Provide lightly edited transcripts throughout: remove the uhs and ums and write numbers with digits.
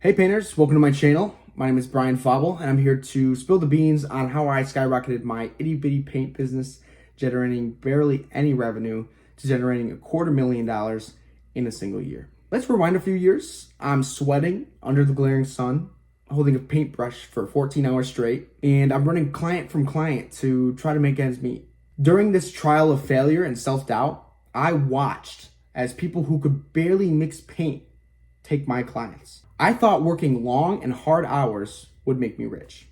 Hey painters, welcome to my channel. My name is Brian Fauble and I'm here to spill the beans on how I skyrocketed my itty bitty paint business, generating barely any revenue to generating $250,000 in a single year. Let's rewind a few years. I'm sweating under the glaring sun, holding a paintbrush for 14 hours straight, and I'm running client from client to try to make ends meet. During this trial of failure and self-doubt, I watched as people who could barely mix paint take my clients. I thought working long and hard hours would make me rich.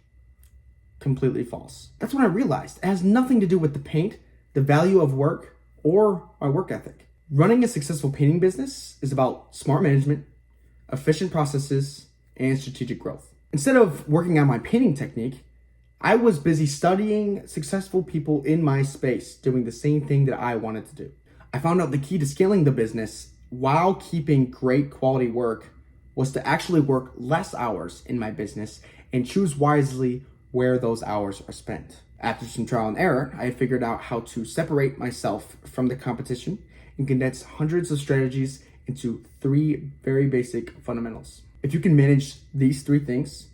Completely false. That's when I realized it has nothing to do with the paint, the value of work, or my work ethic. Running a successful painting business is about smart management, efficient processes, and strategic growth. Instead of working on my painting technique, I was busy studying successful people in my space doing the same thing that I wanted to do. I found out the key to scaling the business while keeping great quality work was to actually work less hours in my business and choose wisely where those hours are spent. After some trial and error, I figured out how to separate myself from the competition and condense hundreds of strategies into 3 very basic fundamentals. If you can manage these 3 things,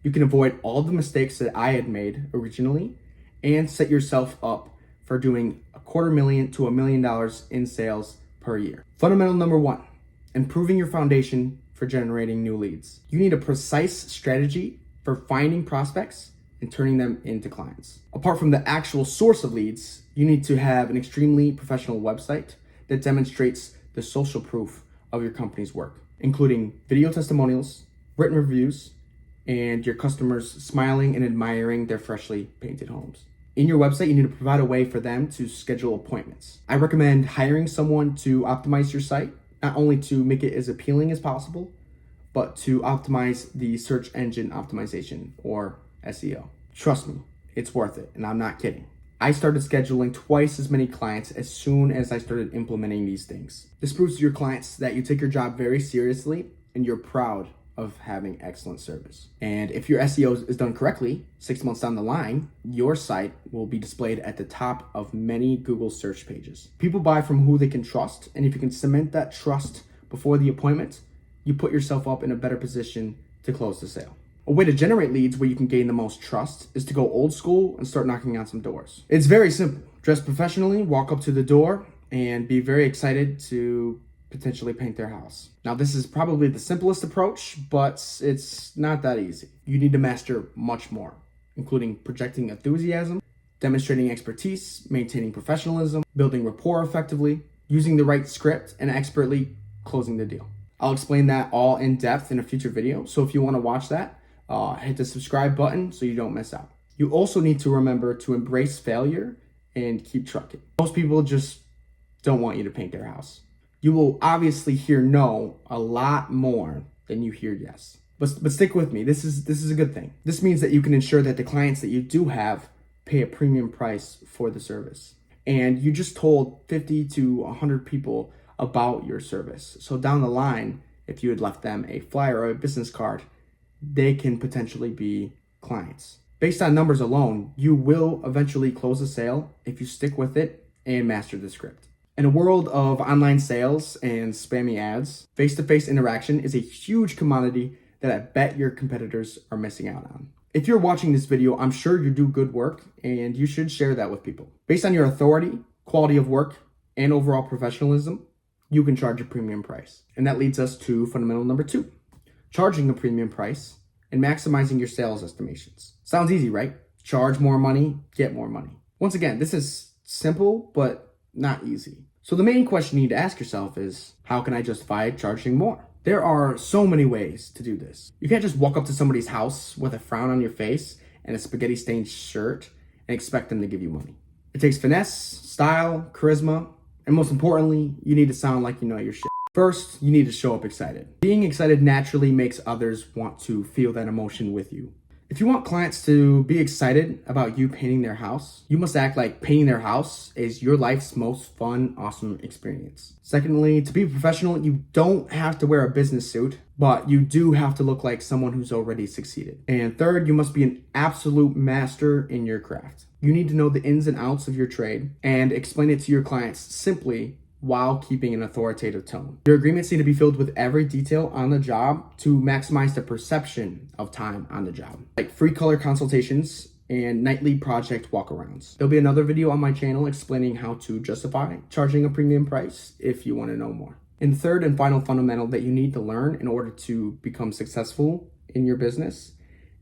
you can avoid all the mistakes that I had made originally and set yourself up for doing $250,000 to $1 million in sales per year. Fundamental number 1, improving your foundation for generating new leads. You need a precise strategy for finding prospects and turning them into clients. Apart from the actual source of leads, you need to have an extremely professional website that demonstrates the social proof of your company's work, including video testimonials, written reviews, and your customers smiling and admiring their freshly painted homes. In your website, you need to provide a way for them to schedule appointments. I recommend hiring someone to optimize your site, not only to make it as appealing as possible, but to optimize the search engine optimization, or SEO. Trust me, it's worth it, and I'm not kidding. I started scheduling twice as many clients as soon as I started implementing these things. This proves to your clients that you take your job very seriously and you're proud of having excellent service. And if your SEO is done correctly, 6 months down the line, your site will be displayed at the top of many Google search pages. People buy from who they can trust, and if you can cement that trust before the appointment, you put yourself up in a better position to close the sale. A way to generate leads where you can gain the most trust is to go old school and start knocking on some doors. It's very simple. Dress professionally, walk up to the door, and be very excited to potentially paint their house. Now, this is probably the simplest approach, but it's not that easy. You need to master much more, including projecting enthusiasm, demonstrating expertise, maintaining professionalism, building rapport effectively, using the right script, and expertly closing the deal. I'll explain that all in depth in a future video, so if you want to watch that, hit the subscribe button so you don't miss out. You also need to remember to embrace failure and keep trucking. Most people just don't want you to paint their house. You will obviously hear no a lot more than you hear yes. But stick with me. This is a good thing. This means that you can ensure that the clients that you do have pay a premium price for the service. And you just told 50 to 100 people about your service. So down the line, if you had left them a flyer or a business card, they can potentially be clients. Based on numbers alone, you will eventually close a sale if you stick with it and master the script. In a world of online sales and spammy ads, face-to-face interaction is a huge commodity that I bet your competitors are missing out on. If you're watching this video, I'm sure you do good work and you should share that with people. Based on your authority, quality of work, and overall professionalism, you can charge a premium price. And that leads us to fundamental number 2, charging a premium price and maximizing your sales estimations. Sounds easy, right? Charge more money, get more money. Once again, this is simple, but not easy. So the main question you need to ask yourself is, how can I justify charging more? There are so many ways to do this. You can't just walk up to somebody's house with a frown on your face and a spaghetti stained shirt and expect them to give you money. It takes finesse, style, charisma, and most importantly, you need to sound like you know your shit. First, you need to show up excited. Being excited naturally makes others want to feel that emotion with you. If you want clients to be excited about you painting their house, you must act like painting their house is your life's most fun, awesome experience. Secondly, to be professional, you don't have to wear a business suit, but you do have to look like someone who's already succeeded. And third, you must be an absolute master in your craft. You need to know the ins and outs of your trade and explain it to your clients simply while keeping an authoritative tone. Your agreements need to be filled with every detail on the job to maximize the perception of time on the job, like free color consultations and nightly project walkarounds. There'll be another video on my channel explaining how to justify charging a premium price if you want to know more. And the third and final fundamental that you need to learn in order to become successful in your business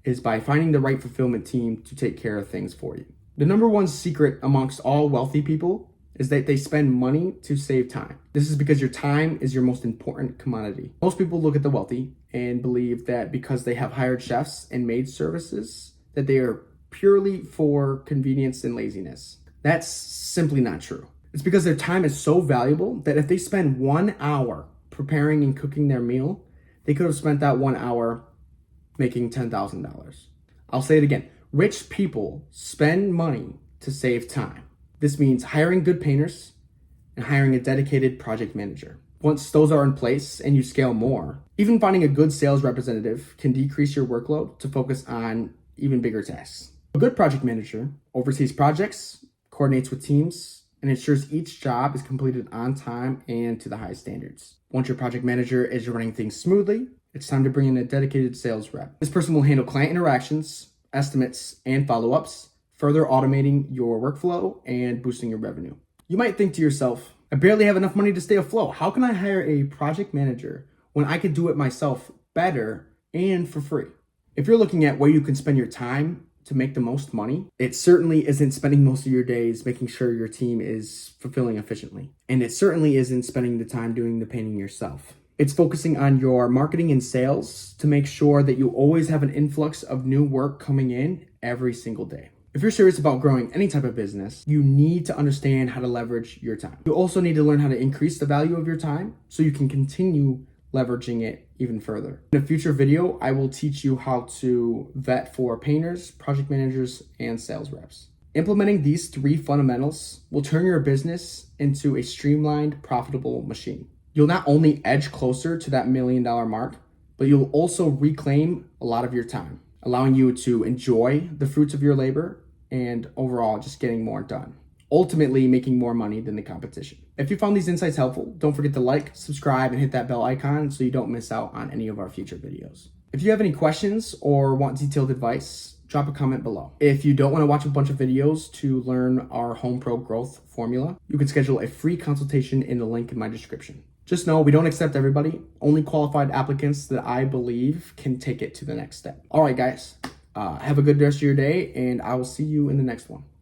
is by finding the right fulfillment team to take care of things for you. The number one secret amongst all wealthy people is that they spend money to save time. This is because your time is your most important commodity. Most people look at the wealthy and believe that because they have hired chefs and maid services, that they are purely for convenience and laziness. That's simply not true. It's because their time is so valuable that if they spend 1 hour preparing and cooking their meal, they could have spent that 1 hour making $10,000. I'll say it again. Rich people spend money to save time. This means hiring good painters and hiring a dedicated project manager. Once those are in place and you scale more, even finding a good sales representative can decrease your workload to focus on even bigger tasks. A good project manager oversees projects, coordinates with teams, and ensures each job is completed on time and to the highest standards. Once your project manager is running things smoothly, it's time to bring in a dedicated sales rep. This person will handle client interactions, estimates, and follow-ups, further automating your workflow and boosting your revenue. You might think to yourself, I barely have enough money to stay afloat. How can I hire a project manager when I could do it myself better and for free? If you're looking at where you can spend your time to make the most money, it certainly isn't spending most of your days making sure your team is fulfilling efficiently. And it certainly isn't spending the time doing the painting yourself. It's focusing on your marketing and sales to make sure that you always have an influx of new work coming in every single day. If you're serious about growing any type of business, you need to understand how to leverage your time. You also need to learn how to increase the value of your time so you can continue leveraging it even further. In a future video, I will teach you how to vet for painters, project managers, and sales reps. Implementing these 3 fundamentals will turn your business into a streamlined, profitable machine. You'll not only edge closer to that $1 million mark, but you'll also reclaim a lot of your time, allowing you to enjoy the fruits of your labor and overall just getting more done, ultimately making more money than the competition. If you found these insights helpful, don't forget to like, subscribe, and hit that bell icon so you don't miss out on any of our future videos. If you have any questions or want detailed advice, drop a comment below. If you don't want to watch a bunch of videos to learn our Home Pro growth formula, you can schedule a free consultation in the link in my description. Just know we don't accept everybody, only qualified applicants that I believe can take it to the next step. All right, guys, have a good rest of your day, and I will see you in the next one.